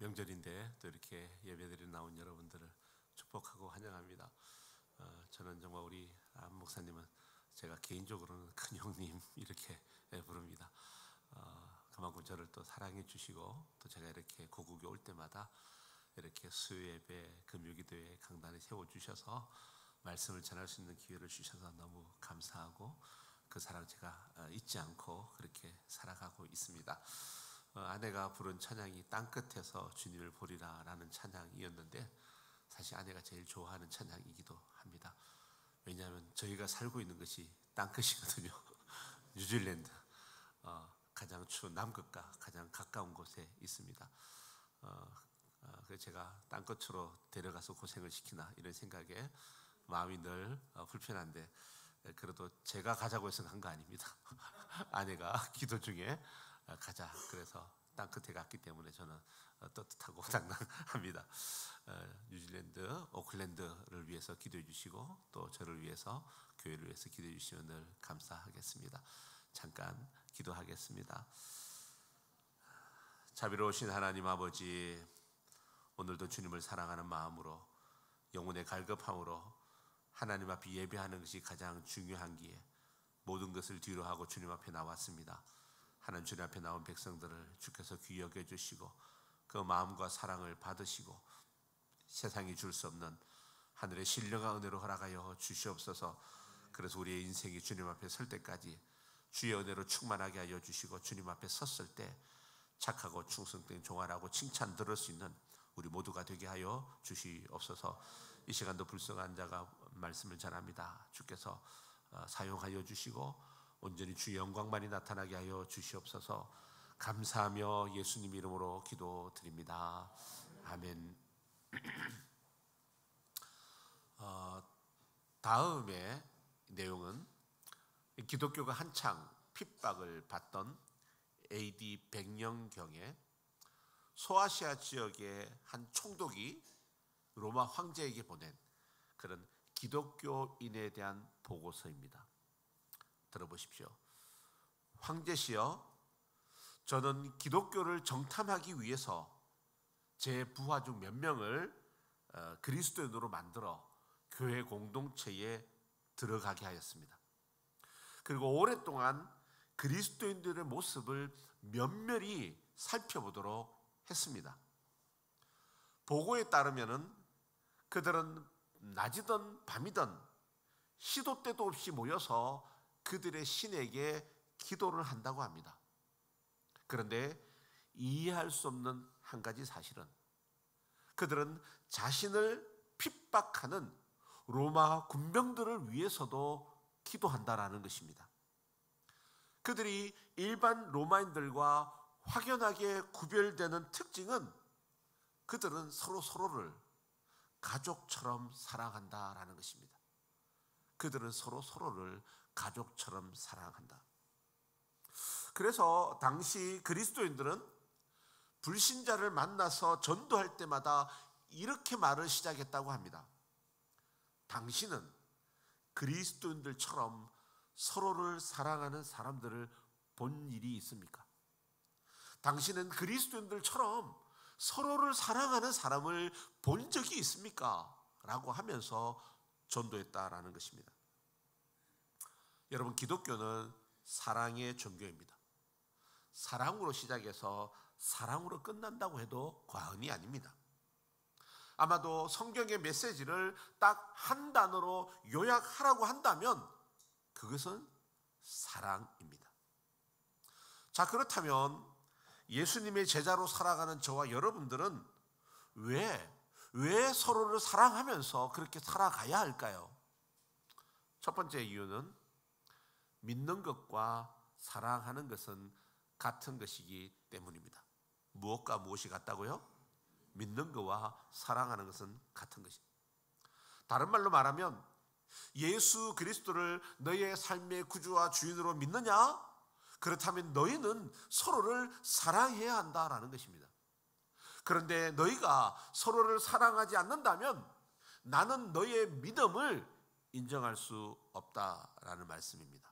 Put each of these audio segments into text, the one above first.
명절인데 또 이렇게 예배드리러 나온 여러분들을 축복하고 환영합니다. 저는 정말 우리 안 목사님은 제가 개인적으로는 큰 형님 이렇게 부릅니다. 그만큼 저를 또 사랑해 주시고 또 제가 이렇게 고국에 올 때마다 이렇게 수요예배, 금요기도회 강단에 세워주셔서 말씀을 전할 수 있는 기회를 주셔서 너무 감사하고 그 사랑 제가 잊지 않고 그렇게 살아가고 있습니다. 아내가 부른 찬양이 땅끝에서 주님을 보리라 라는 찬양이었는데 사실 아내가 제일 좋아하는 찬양이기도 합니다. 왜냐하면 저희가 살고 있는 것이 땅끝이거든요. 뉴질랜드 가장 추운 남극과 가장 가까운 곳에 있습니다. 그래서 제가 땅끝으로 데려가서 고생을 시키나 이런 생각에 마음이 늘 불편한데 그래도 제가 가자고 해서 간 거 아닙니다. 아내가 기도 중에 가자 그래서 땅끝에 갔기 때문에 저는 떳떳하고 당당합니다. 뉴질랜드 오클랜드를 위해서 기도해 주시고 또 저를 위해서 교회를 위해서 기도해 주시면 늘 감사하겠습니다. 잠깐 기도하겠습니다. 자비로우신 하나님 아버지, 오늘도 주님을 사랑하는 마음으로 영혼의 갈급함으로 하나님 앞에 예배하는 것이 가장 중요한기에 모든 것을 뒤로 하고 주님 앞에 나왔습니다. 하나님 주님 앞에 나온 백성들을 주께서 귀히 여겨주시고 그 마음과 사랑을 받으시고 세상이 줄 수 없는 하늘의 신령한 은혜로 허락하여 주시옵소서. 그래서 우리의 인생이 주님 앞에 설 때까지 주의 은혜로 충만하게 하여 주시고 주님 앞에 섰을 때 착하고 충성된 종아라고 칭찬 들을 수 있는 우리 모두가 되게 하여 주시옵소서. 이 시간도 불쌍한 자가 말씀을 전합니다. 주께서 사용하여 주시고 온전히 주의 영광만이 나타나게 하여 주시옵소서. 감사하며 예수님 이름으로 기도드립니다. 아멘. 다음의 내용은 기독교가 한창 핍박을 받던 AD 100년경에 소아시아 지역의 한 총독이 로마 황제에게 보낸 그런 기독교인에 대한 보고서입니다. 들어보십시오. 황제시여, 저는 기독교를 정탐하기 위해서 제 부하 중 몇 명을 그리스도인으로 만들어 교회 공동체에 들어가게 하였습니다. 그리고 오랫동안 그리스도인들의 모습을 면밀히 살펴보도록 했습니다. 보고에 따르면 그들은 낮이든 밤이든 시도 때도 없이 모여서 그들의 신에게 기도를 한다고 합니다. 그런데 이해할 수 없는 한 가지 사실은 그들은 자신을 핍박하는 로마 군병들을 위해서도 기도한다라는 것입니다. 그들이 일반 로마인들과 확연하게 구별되는 특징은 그들은 서로를 가족처럼 사랑한다라는 것입니다. 그들은 서로를 가족처럼 사랑한다. 그래서 당시 그리스도인들은 불신자를 만나서 전도할 때마다 이렇게 말을 시작했다고 합니다. 당신은 그리스도인들처럼 서로를 사랑하는 사람들을 본 일이 있습니까? 당신은 그리스도인들처럼 서로를 사랑하는 사람을 본 적이 있습니까? 라고 하면서 전도했다라는 것입니다. 여러분, 기독교는 사랑의 종교입니다. 사랑으로 시작해서 사랑으로 끝난다고 해도 과언이 아닙니다. 아마도 성경의 메시지를 딱 한 단어로 요약하라고 한다면 그것은 사랑입니다. 자, 그렇다면 예수님의 제자로 살아가는 저와 여러분들은 왜 서로를 사랑하면서 그렇게 살아가야 할까요? 첫 번째 이유는 믿는 것과 사랑하는 것은 같은 것이기 때문입니다. 무엇과 무엇이 같다고요? 믿는 것과 사랑하는 것은 같은 것입니다. 다른 말로 말하면 예수 그리스도를 너의 삶의 구주와 주인으로 믿느냐? 그렇다면 너희는 서로를 사랑해야 한다라는 것입니다. 그런데 너희가 서로를 사랑하지 않는다면 나는 너의 믿음을 인정할 수 없다라는 말씀입니다.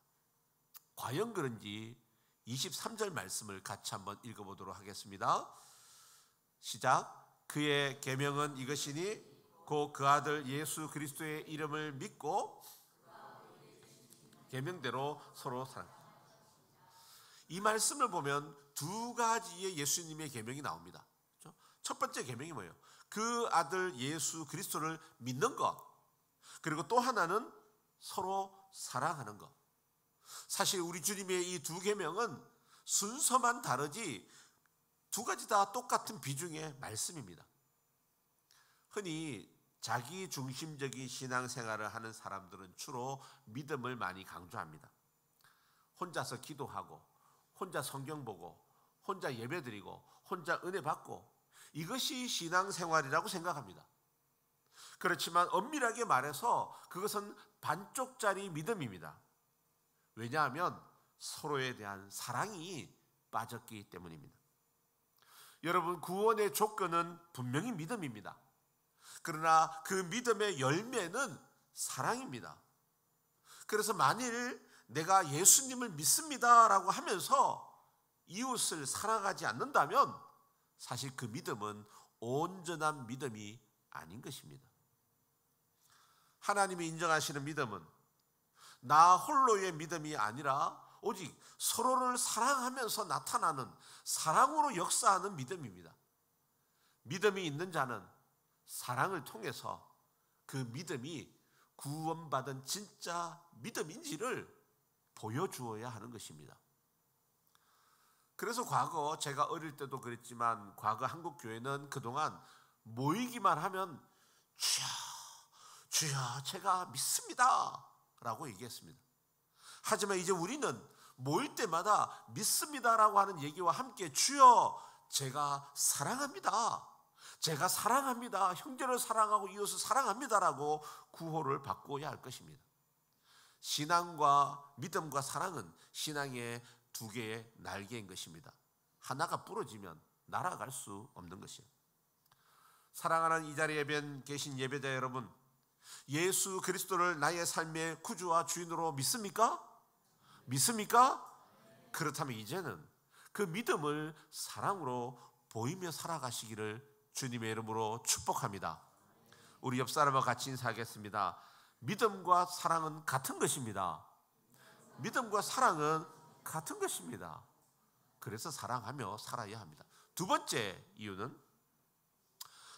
과연 그런지 23절 말씀을 같이 한번 읽어보도록 하겠습니다. 시작. 그의 계명은 이것이니 곧 그 아들 예수 그리스도의 이름을 믿고 계명대로 서로 사랑. 이 말씀을 보면 두 가지의 예수님의 계명이 나옵니다. 첫 번째 계명이 뭐예요? 그 아들 예수 그리스도를 믿는 것. 그리고 또 하나는 서로 사랑하는 것. 사실 우리 주님의 이 두 계명은 순서만 다르지 두 가지 다 똑같은 비중의 말씀입니다. 흔히 자기 중심적인 신앙생활을 하는 사람들은 주로 믿음을 많이 강조합니다. 혼자서 기도하고, 혼자 성경 보고, 혼자 예배드리고, 혼자 은혜 받고, 이것이 신앙생활이라고 생각합니다. 그렇지만 엄밀하게 말해서 그것은 반쪽짜리 믿음입니다. 왜냐하면 서로에 대한 사랑이 빠졌기 때문입니다. 여러분, 구원의 조건은 분명히 믿음입니다. 그러나 그 믿음의 열매는 사랑입니다. 그래서 만일 내가 예수님을 믿습니다라고 하면서 이웃을 사랑하지 않는다면 사실 그 믿음은 온전한 믿음이 아닌 것입니다. 하나님이 인정하시는 믿음은 나 홀로의 믿음이 아니라 오직 서로를 사랑하면서 나타나는 사랑으로 역사하는 믿음입니다. 믿음이 있는 자는 사랑을 통해서 그 믿음이 구원받은 진짜 믿음인지를 보여주어야 하는 것입니다. 그래서 과거 제가 어릴 때도 그랬지만 과거 한국 교회는 그동안 모이기만 하면 주여 주여 제가 믿습니다 라고 얘기했습니다. 하지만 이제 우리는 모일 때마다 믿습니다라고 하는 얘기와 함께 주여 제가 사랑합니다, 제가 사랑합니다, 형제를 사랑하고 이웃을 사랑합니다라고 구호를 바꿔야 할 것입니다. 신앙과 믿음과 사랑은 신앙의 두 개의 날개인 것입니다. 하나가 부러지면 날아갈 수 없는 것이에요. 사랑하는 이 자리에 계신 예배자 여러분, 예수 그리스도를 나의 삶의 구주와 주인으로 믿습니까? 믿습니까? 그렇다면 이제는 그 믿음을 사랑으로 보이며 살아가시기를 주님의 이름으로 축복합니다. 우리 옆 사람과 같이 인사하겠습니다. 믿음과 사랑은 같은 것입니다. 믿음과 사랑은 같은 것입니다. 그래서 사랑하며 살아야 합니다. 두 번째 이유는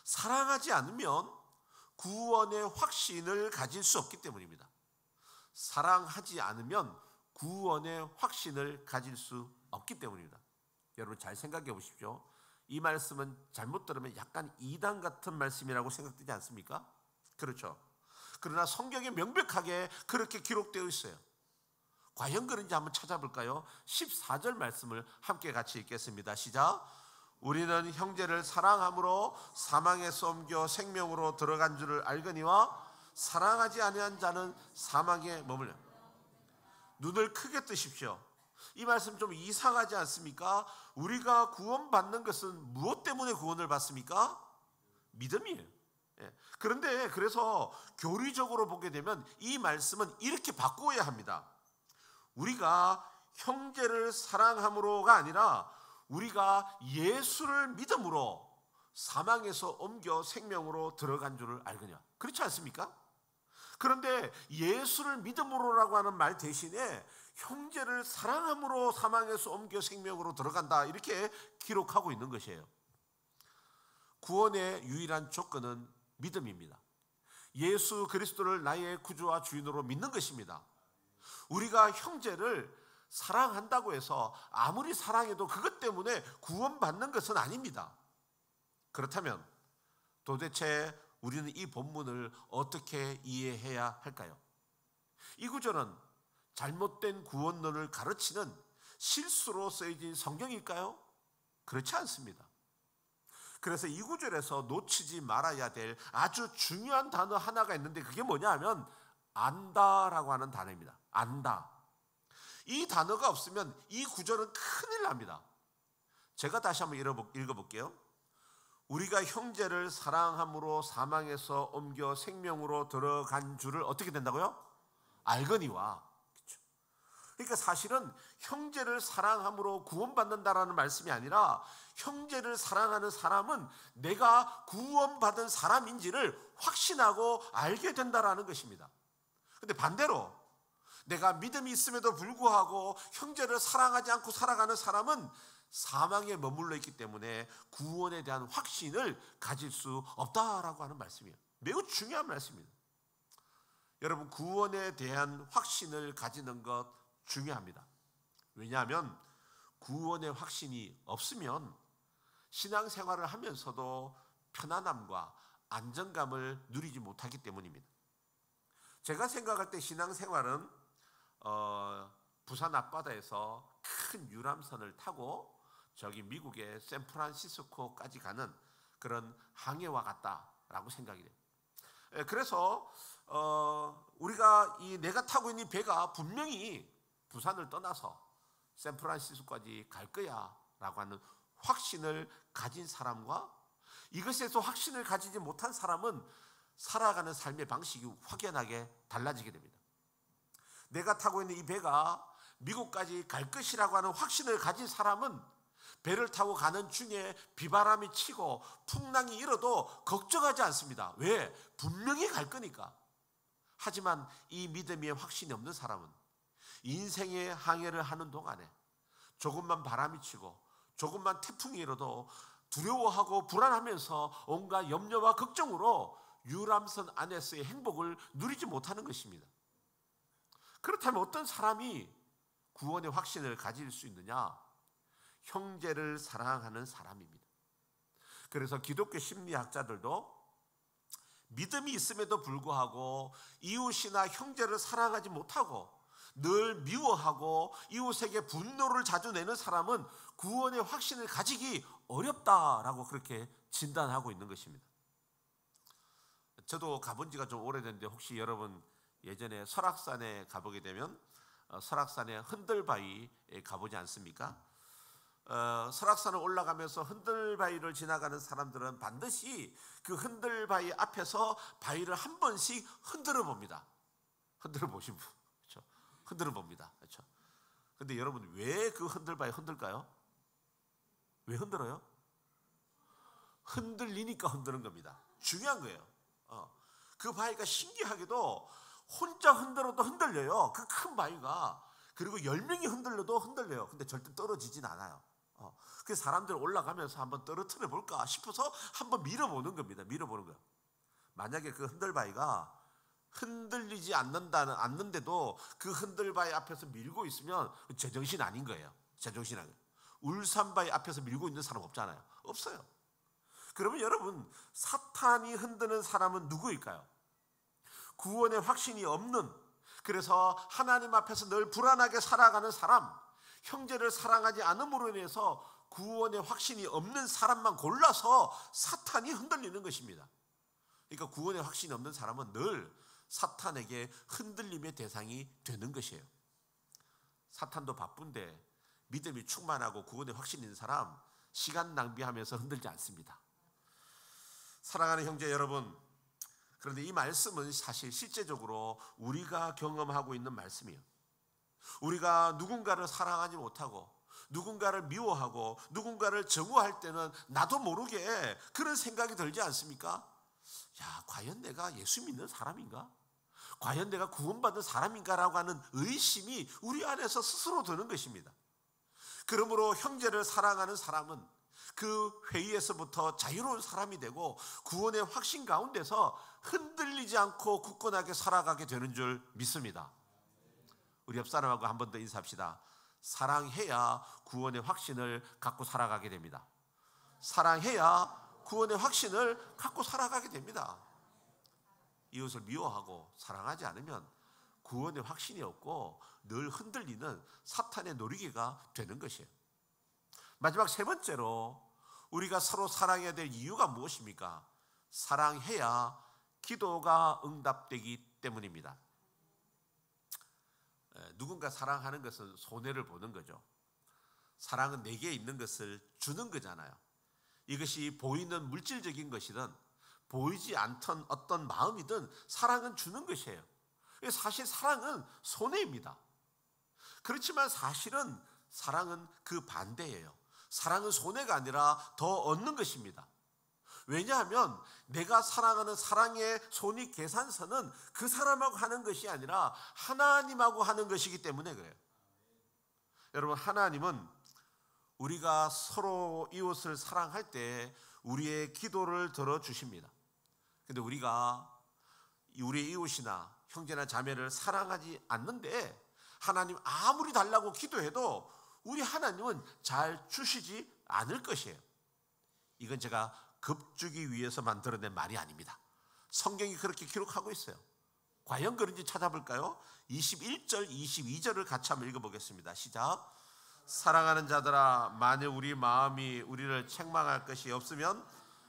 사랑하지 않으면 구원의 확신을 가질 수 없기 때문입니다. 사랑하지 않으면 구원의 확신을 가질 수 없기 때문입니다. 여러분 잘 생각해 보십시오. 이 말씀은 잘못 들으면 약간 이단 같은 말씀이라고 생각되지 않습니까? 그렇죠. 그러나 성경에 명백하게 그렇게 기록되어 있어요. 과연 그런지 한번 찾아볼까요? 14절 말씀을 함께 같이 읽겠습니다. 시작. 우리는 형제를 사랑함으로 사망에서 옮겨 생명으로 들어간 줄을 알거니와 사랑하지 아니한 자는 사망에 머물려. 눈을 크게 뜨십시오. 이 말씀 좀 이상하지 않습니까? 우리가 구원받는 것은 무엇 때문에 구원을 받습니까? 믿음이에요. 그런데 그래서 교리적으로 보게 되면 이 말씀은 이렇게 바꾸어야 합니다. 우리가 형제를 사랑함으로가 아니라 우리가 예수를 믿음으로 사망에서 옮겨 생명으로 들어간 줄을 알거냐. 그렇지 않습니까? 그런데 예수를 믿음으로라고 하는 말 대신에 형제를 사랑함으로 사망에서 옮겨 생명으로 들어간다, 이렇게 기록하고 있는 것이에요. 구원의 유일한 조건은 믿음입니다. 예수 그리스도를 나의 구주와 주인으로 믿는 것입니다. 우리가 형제를 사랑한다고 해서 아무리 사랑해도 그것 때문에 구원받는 것은 아닙니다. 그렇다면 도대체 우리는 이 본문을 어떻게 이해해야 할까요? 이 구절은 잘못된 구원론을 가르치는 실수로 쓰여진 성경일까요? 그렇지 않습니다. 그래서 이 구절에서 놓치지 말아야 될 아주 중요한 단어 하나가 있는데 그게 뭐냐 하면 안다라고 하는 단어입니다. 안다. 이 단어가 없으면 이 구절은 큰일 납니다. 제가 다시 한번 읽어볼게요. 우리가 형제를 사랑함으로 사망에서 옮겨 생명으로 들어간 줄을 어떻게 된다고요? 알거니와. 그렇죠. 그러니까 사실은 형제를 사랑함으로 구원받는다라는 말씀이 아니라 형제를 사랑하는 사람은 내가 구원받은 사람인지를 확신하고 알게 된다라는 것입니다. 근데 반대로 내가 믿음이 있음에도 불구하고 형제를 사랑하지 않고 살아가는 사람은 사망에 머물러 있기 때문에 구원에 대한 확신을 가질 수 없다라고 하는 말씀이에요. 매우 중요한 말씀입니다. 여러분, 구원에 대한 확신을 가지는 것 중요합니다. 왜냐하면 구원의 확신이 없으면 신앙생활을 하면서도 편안함과 안정감을 누리지 못하기 때문입니다. 제가 생각할 때 신앙생활은 부산 앞바다에서 큰 유람선을 타고 저기 미국의 샌프란시스코까지 가는 그런 항해와 같다라고 생각이 돼요. 그래서 우리가 내가 타고 있는 배가 분명히 부산을 떠나서 샌프란시스코까지 갈 거야 라고 하는 확신을 가진 사람과 이것에서 확신을 가지지 못한 사람은 살아가는 삶의 방식이 확연하게 달라지게 됩니다. 내가 타고 있는 이 배가 미국까지 갈 것이라고 하는 확신을 가진 사람은 배를 타고 가는 중에 비바람이 치고 풍랑이 일어도 걱정하지 않습니다. 왜? 분명히 갈 거니까. 하지만 이 믿음의 확신이 없는 사람은 인생의 항해를 하는 동안에 조금만 바람이 치고 조금만 태풍이 일어도 두려워하고 불안하면서 온갖 염려와 걱정으로 유람선 안에서의 행복을 누리지 못하는 것입니다. 그렇다면 어떤 사람이 구원의 확신을 가질 수 있느냐? 형제를 사랑하는 사람입니다. 그래서 기독교 심리학자들도 믿음이 있음에도 불구하고 이웃이나 형제를 사랑하지 못하고 늘 미워하고 이웃에게 분노를 자주 내는 사람은 구원의 확신을 가지기 어렵다라고 그렇게 진단하고 있는 것입니다. 저도 가본 지가 좀 오래됐는데 혹시 여러분 예전에 설악산에 가보게 되면 설악산에 흔들바위에 가보지 않습니까? 설악산을 올라가면서 흔들바위를 지나가는 사람들은 반드시 그 흔들바위 앞에서 바위를 한 번씩 흔들어 봅니다. 흔들어 보신 분, 그렇죠? 흔들어 봅니다, 그렇죠? 근데 여러분 왜 그 흔들바위 흔들까요? 왜 흔들어요? 흔들리니까 흔드는 겁니다. 중요한 거예요. 그 바위가 신기하게도 혼자 흔들어도 흔들려요. 그 큰 바위가. 그리고 10명이 흔들려도 흔들려요. 근데 절대 떨어지진 않아요. 그래서 사람들 올라가면서 한번 떨어뜨려 볼까 싶어서 한번 밀어보는 겁니다. 밀어보는 거예요. 만약에 그 흔들바위가 흔들리지 않는데도 그 흔들바위 앞에서 밀고 있으면 제정신 아닌 거예요. 제정신 아니에요. 울산바위 앞에서 밀고 있는 사람 없잖아요. 없어요. 그러면 여러분, 사탄이 흔드는 사람은 누구일까요? 구원의 확신이 없는, 그래서 하나님 앞에서 늘 불안하게 살아가는 사람, 형제를 사랑하지 않음으로 인해서 구원의 확신이 없는 사람만 골라서 사탄이 흔들리는 것입니다. 그러니까 구원의 확신이 없는 사람은 늘 사탄에게 흔들림의 대상이 되는 것이에요. 사탄도 바쁜데 믿음이 충만하고 구원의 확신이 있는 사람, 시간 낭비하면서 흔들지 않습니다. 사랑하는 형제 여러분, 그런데 이 말씀은 사실 실제적으로 우리가 경험하고 있는 말씀이에요. 우리가 누군가를 사랑하지 못하고 누군가를 미워하고 누군가를 정오할 때는 나도 모르게 그런 생각이 들지 않습니까? 야, 과연 내가 예수 믿는 사람인가? 과연 내가 구원받은 사람인가라고 하는 의심이 우리 안에서 스스로 드는 것입니다. 그러므로 형제를 사랑하는 사람은 그 회의에서부터 자유로운 사람이 되고 구원의 확신 가운데서 흔들리지 않고 굳건하게 살아가게 되는 줄 믿습니다. 우리 옆 사람하고 한 번 더 인사합시다. 사랑해야 구원의 확신을 갖고 살아가게 됩니다. 사랑해야 구원의 확신을 갖고 살아가게 됩니다. 이웃을 미워하고 사랑하지 않으면 구원의 확신이 없고 늘 흔들리는 사탄의 놀이개가 되는 것이에요. 마지막 세 번째로 우리가 서로 사랑해야 될 이유가 무엇입니까? 사랑해야 기도가 응답되기 때문입니다. 누군가 사랑하는 것은 손해를 보는 거죠. 사랑은 내게 있는 것을 주는 거잖아요. 이것이 보이는 물질적인 것이든 보이지 않던 어떤 마음이든 사랑은 주는 것이에요. 사실 사랑은 손해입니다. 그렇지만 사실은 사랑은 그 반대예요. 사랑은 손해가 아니라 더 얻는 것입니다. 왜냐하면 내가 사랑하는 사랑의 손익 계산서는 그 사람하고 하는 것이 아니라 하나님하고 하는 것이기 때문에 그래요. 여러분, 하나님은 우리가 서로 이웃을 사랑할 때 우리의 기도를 들어주십니다. 근데 우리가 우리의 이웃이나 형제나 자매를 사랑하지 않는데 하나님 아무리 달라고 기도해도 우리 하나님은 잘 주시지 않을 것이에요. 이건 제가 겁주기 위해서 만들어낸 말이 아닙니다. 성경이 그렇게 기록하고 있어요. 과연 그런지 찾아볼까요? 21절, 22절을 같이 한번 읽어보겠습니다. 시작. 사랑하는 자들아, 만일 우리 마음이 우리를 책망할 것이 없으면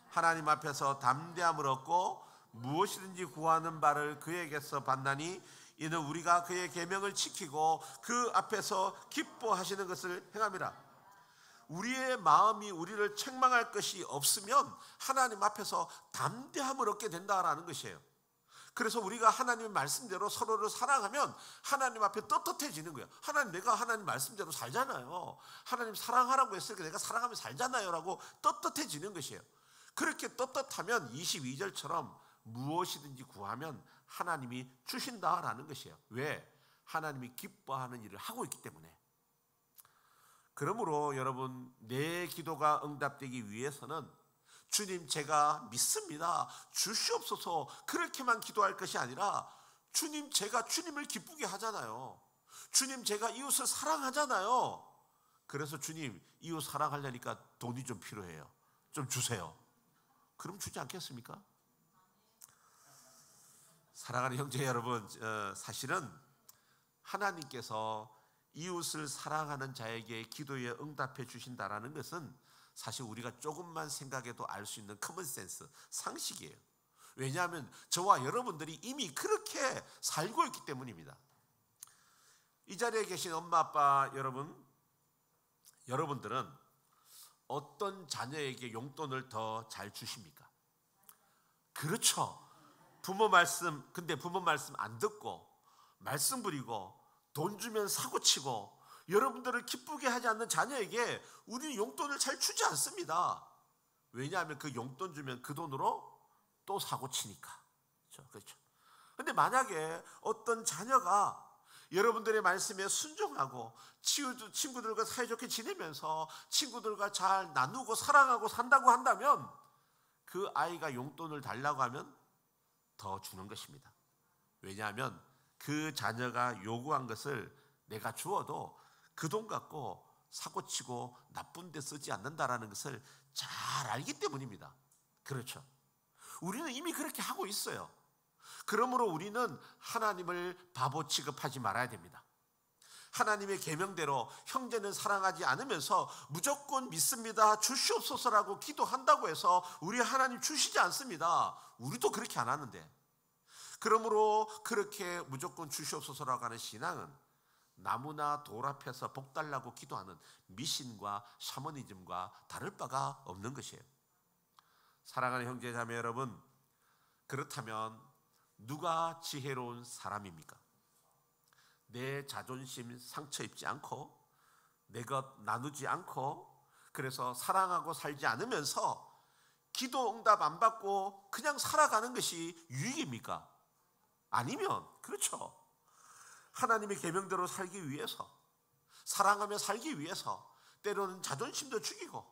하나님 앞에서 담대함을 얻고 무엇이든지 구하는 바를 그에게서 받나니 이는 우리가 그의 계명을 지키고 그 앞에서 기뻐하시는 것을 행함이라. 우리의 마음이 우리를 책망할 것이 없으면 하나님 앞에서 담대함을 얻게 된다라는 것이에요. 그래서 우리가 하나님의 말씀대로 서로를 사랑하면 하나님 앞에 떳떳해지는 거예요. 하나님, 내가 하나님 말씀대로 살잖아요. 하나님 사랑하라고 했으니까 내가 사랑하며 살잖아요 라고 떳떳해지는 것이에요. 그렇게 떳떳하면 22절처럼 무엇이든지 구하면 하나님이 주신다라는 것이에요. 왜? 하나님이 기뻐하는 일을 하고 있기 때문에. 그러므로 여러분, 내 기도가 응답되기 위해서는 주님, 제가 믿습니다, 주시옵소서 그렇게만 기도할 것이 아니라 주님, 제가 주님을 기쁘게 하잖아요. 주님, 제가 이웃을 사랑하잖아요. 그래서 주님, 이웃 사랑하려니까 돈이 좀 필요해요. 좀 주세요. 그럼 주지 않겠습니까? 사랑하는 형제 여러분, 사실은 하나님께서 이웃을 사랑하는 자에게 기도에 응답해 주신다라는 것은 사실 우리가 조금만 생각해도 알 수 있는 커먼센스, 상식이에요. 왜냐하면 저와 여러분들이 이미 그렇게 살고 있기 때문입니다. 이 자리에 계신 엄마 아빠 여러분들은 어떤 자녀에게 용돈을 더 잘 주십니까? 그렇죠. 근데 부모 말씀 안 듣고 말씀 부리고 돈 주면 사고치고 여러분들을 기쁘게 하지 않는 자녀에게 우리는 용돈을 잘 주지 않습니다. 왜냐하면 그 용돈 주면 그 돈으로 또 사고치니까. 그렇죠. 근데 만약에 어떤 자녀가 여러분들의 말씀에 순종하고 친구들과 사이좋게 지내면서 친구들과 잘 나누고 사랑하고 산다고 한다면 그 아이가 용돈을 달라고 하면 더 주는 것입니다. 왜냐하면 그 자녀가 요구한 것을 내가 주어도 그 돈 갖고 사고치고 나쁜 데 쓰지 않는다라는 것을 잘 알기 때문입니다. 그렇죠. 우리는 이미 그렇게 하고 있어요. 그러므로 우리는 하나님을 바보 취급하지 말아야 됩니다. 하나님의 계명대로 형제는 사랑하지 않으면서 무조건 믿습니다, 주시옵소서라고 기도한다고 해서 우리 하나님 주시지 않습니다. 우리도 그렇게 안 하는데. 그러므로 그렇게 무조건 주시옵소서라고 하는 신앙은 나무나 돌 앞에서 복 달라고 기도하는 미신과 샤머니즘과 다를 바가 없는 것이에요. 사랑하는 형제 자매 여러분, 그렇다면 누가 지혜로운 사람입니까? 내 자존심 상처 입지 않고 내 것 나누지 않고 그래서 사랑하고 살지 않으면서 기도 응답 안 받고 그냥 살아가는 것이 유익입니까? 아니면 그렇죠. 하나님의 계명대로 살기 위해서, 사랑하며 살기 위해서 때로는 자존심도 죽이고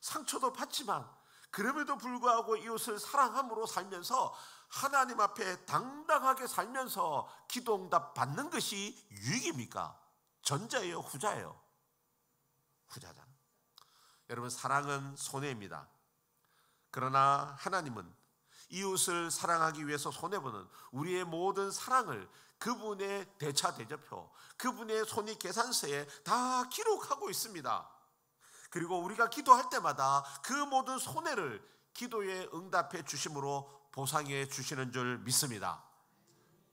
상처도 받지만 그럼에도 불구하고 이웃을 사랑함으로 살면서 하나님 앞에 당당하게 살면서 기도 응답 받는 것이 유익입니까? 전자예요, 후자예요? 후자잖아요. 여러분, 사랑은 손해입니다. 그러나 하나님은 이웃을 사랑하기 위해서 손해보는 우리의 모든 사랑을 그분의 대차대조표, 그분의 손익계산서에 다 기록하고 있습니다. 그리고 우리가 기도할 때마다 그 모든 손해를 기도에 응답해 주심으로 보상해 주시는 줄 믿습니다.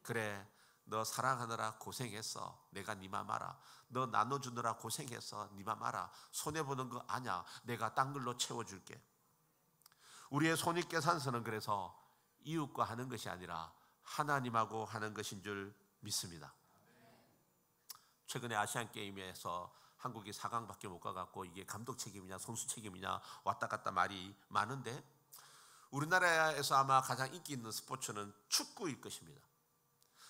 그래, 너 사랑하느라 고생했어, 내가 네 맘 알아. 너 나눠주느라 고생했어, 네 맘 알아. 손해보는 거 아냐, 내가 딴 걸로 채워줄게. 우리의 손익계산서는 그래서 이웃과 하는 것이 아니라 하나님하고 하는 것인 줄 믿습니다. 최근에 아시안 게임에서 한국이 4강밖에 못 가갖고 이게 감독 책임이냐 선수 책임이냐 왔다 갔다 말이 많은데, 우리나라에서 아마 가장 인기 있는 스포츠는 축구일 것입니다.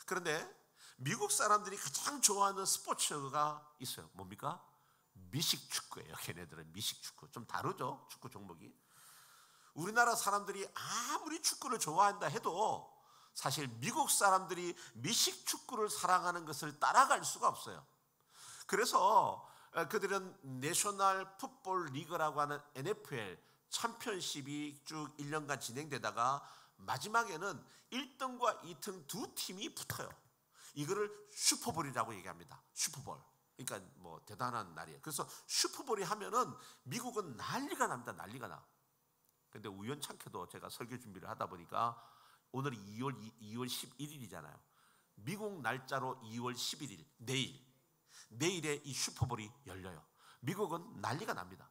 그런데 미국 사람들이 가장 좋아하는 스포츠가 있어요. 뭡니까? 미식축구예요. 걔네들은 미식축구. 좀 다르죠, 축구 종목이. 우리나라 사람들이 아무리 축구를 좋아한다 해도 사실 미국 사람들이 미식축구를 사랑하는 것을 따라갈 수가 없어요. 그래서 그들은 내셔널 풋볼 리그라고 하는 NFL 챔피언십이 쭉 1년간 진행되다가 마지막에는 1등과 2등 두 팀이 붙어요. 이거를 슈퍼볼이라고 얘기합니다. 슈퍼볼. 그러니까 뭐 대단한 날이에요. 그래서 슈퍼볼이 하면은 미국은 난리가 납니다. 난리가 나. 근데 우연찮게도 제가 설교 준비를 하다 보니까 오늘이 2월 11일이잖아요. 미국 날짜로 2월 11일 내일에 이 슈퍼볼이 열려요. 미국은 난리가 납니다.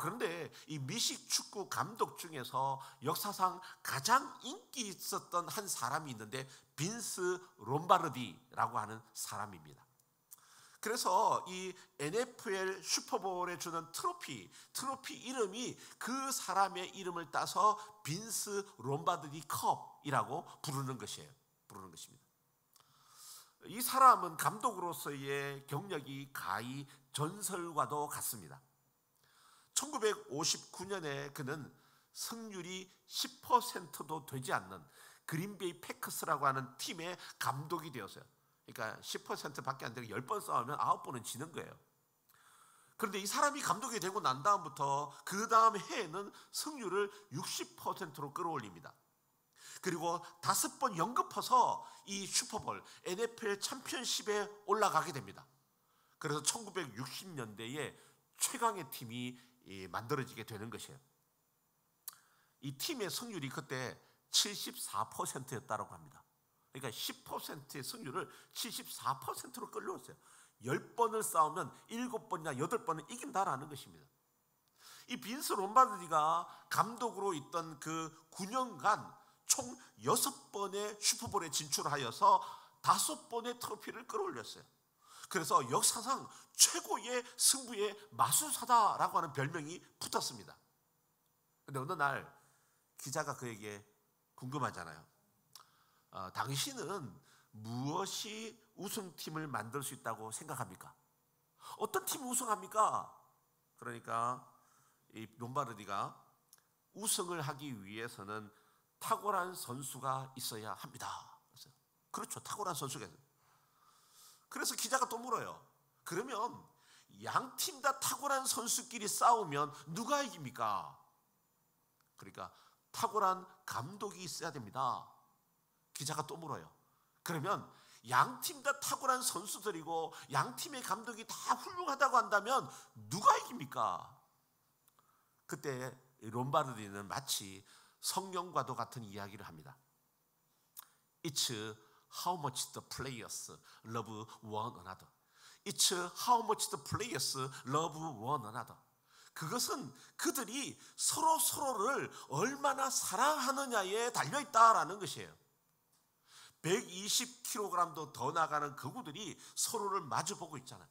그런데 이 미식 축구 감독 중에서 역사상 가장 인기 있었던 한 사람이 있는데 빈스 롬바르디라고 하는 사람입니다. 그래서 이 NFL 슈퍼볼에 주는 트로피 이름이 그 사람의 이름을 따서 빈스 롬바르디 컵이라고 부르는 것입니다. 이 사람은 감독으로서의 경력이 가히 전설과도 같습니다. 1959년에 그는 승률이 10%도 되지 않는 그린베이 패커스라고 하는 팀의 감독이 되었어요. 그러니까 10%밖에 안 되고 10번 싸우면 9번은 지는 거예요. 그런데 이 사람이 감독이 되고 난 다음부터 그 다음 해에는 승률을 60%로 끌어올립니다. 그리고 5번 연급해서 이 슈퍼볼 NFL 챔피언십에 올라가게 됩니다. 그래서 1960년대에 최강의 팀이 만들어지게 되는 것이에요. 이 팀의 승률이 그때 74%였다고 합니다. 그러니까 10%의 승률을 74%로 끌어올렸어요. 10번을 싸우면 7번이나 8번은 이긴다라는 것입니다. 이 빈스 롬바르디가 감독으로 있던 그 9년간 총 6번의 슈퍼볼에 진출하여서 5번의 트로피를 끌어올렸어요. 그래서 역사상 최고의 승부의 마술사다라고 하는 별명이 붙었습니다. 그런데 어느 날 기자가 그에게 궁금하잖아요. 당신은 무엇이 우승팀을 만들 수 있다고 생각합니까? 어떤 팀이 우승합니까? 그러니까 이 롬바르디가 우승을 하기 위해서는 탁월한 선수가 있어야 합니다. 그렇죠, 탁월한 선수가 있어요. 그래서 기자가 또 물어요. 그러면 양 팀 다 탁월한 선수끼리 싸우면 누가 이깁니까? 그러니까 탁월한 감독이 있어야 됩니다. 기자가 또 물어요. 그러면 양 팀 다 탁월한 선수들이고 양 팀의 감독이 다 훌륭하다고 한다면 누가 이깁니까? 그때 롬바르디는 마치 성령과도 같은 이야기를 합니다. It's how much the players love one another. It's how much the players love one another. 그것은 그들이 서로를 얼마나 사랑하느냐에 달려있다라는 것이에요. 120kg도 더 나가는 그구들이 서로를 마주보고 있잖아요.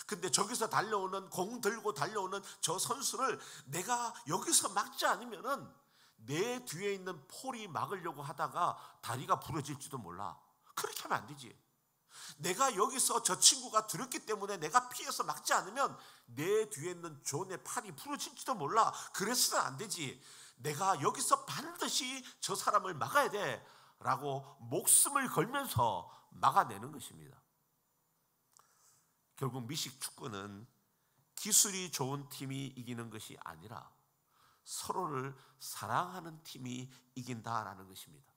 근데 저기서 달려오는, 공 들고 달려오는 저 선수를 내가 여기서 막지 않으면은 내 뒤에 있는 폴이 막으려고 하다가 다리가 부러질지도 몰라. 그렇게 하면 안 되지. 내가 여기서 저 친구가 들었기 때문에 내가 피해서 막지 않으면 내 뒤에 있는 존의 팔이 부러질지도 몰라. 그래서는 안 되지. 내가 여기서 반드시 저 사람을 막아야 돼 라고 목숨을 걸면서 막아내는 것입니다. 결국 미식 축구는 기술이 좋은 팀이 이기는 것이 아니라 서로를 사랑하는 팀이 이긴다라는 것입니다.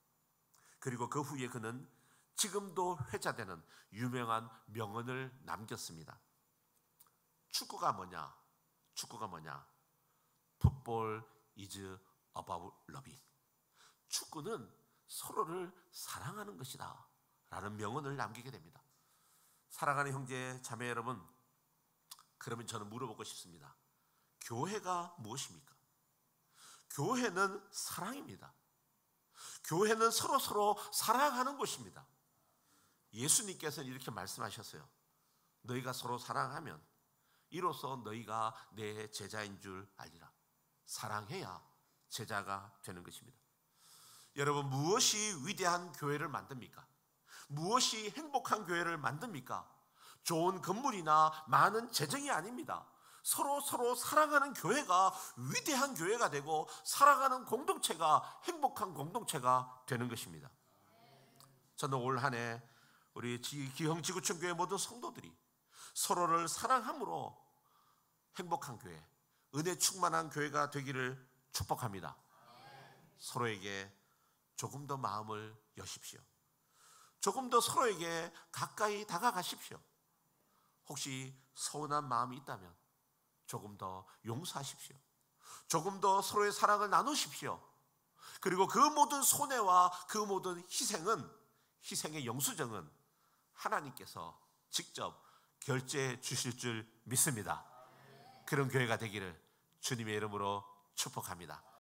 그리고 그 후에 그는 지금도 회자되는 유명한 명언을 남겼습니다. 축구가 뭐냐? Football is about loving. 축구는 서로를 사랑하는 것이다 라는 명언을 남기게 됩니다. 사랑하는 형제 자매 여러분, 그러면 저는 물어보고 싶습니다. 교회가 무엇입니까? 교회는 사랑입니다. 교회는 서로 사랑하는 곳입니다. 예수님께서는 이렇게 말씀하셨어요. 너희가 서로 사랑하면 이로써 너희가 내 제자인 줄 알리라. 사랑해야 제자가 되는 것입니다. 여러분, 무엇이 위대한 교회를 만듭니까? 무엇이 행복한 교회를 만듭니까? 좋은 건물이나 많은 재정이 아닙니다. 서로 사랑하는 교회가 위대한 교회가 되고 살아가는 공동체가 행복한 공동체가 되는 것입니다. 저는 올 한 해 우리 기흥지구촌 교회 모든 성도들이 서로를 사랑함으로 행복한 교회, 은혜 충만한 교회가 되기를 축복합니다. 서로에게 조금 더 마음을 여십시오. 조금 더 서로에게 가까이 다가가십시오. 혹시 서운한 마음이 있다면 조금 더 용서하십시오. 조금 더 서로의 사랑을 나누십시오. 그리고 그 모든 손해와 그 모든 희생의 영수증은 하나님께서 직접 결제해 주실 줄 믿습니다. 그런 교회가 되기를 주님의 이름으로 축복합니다.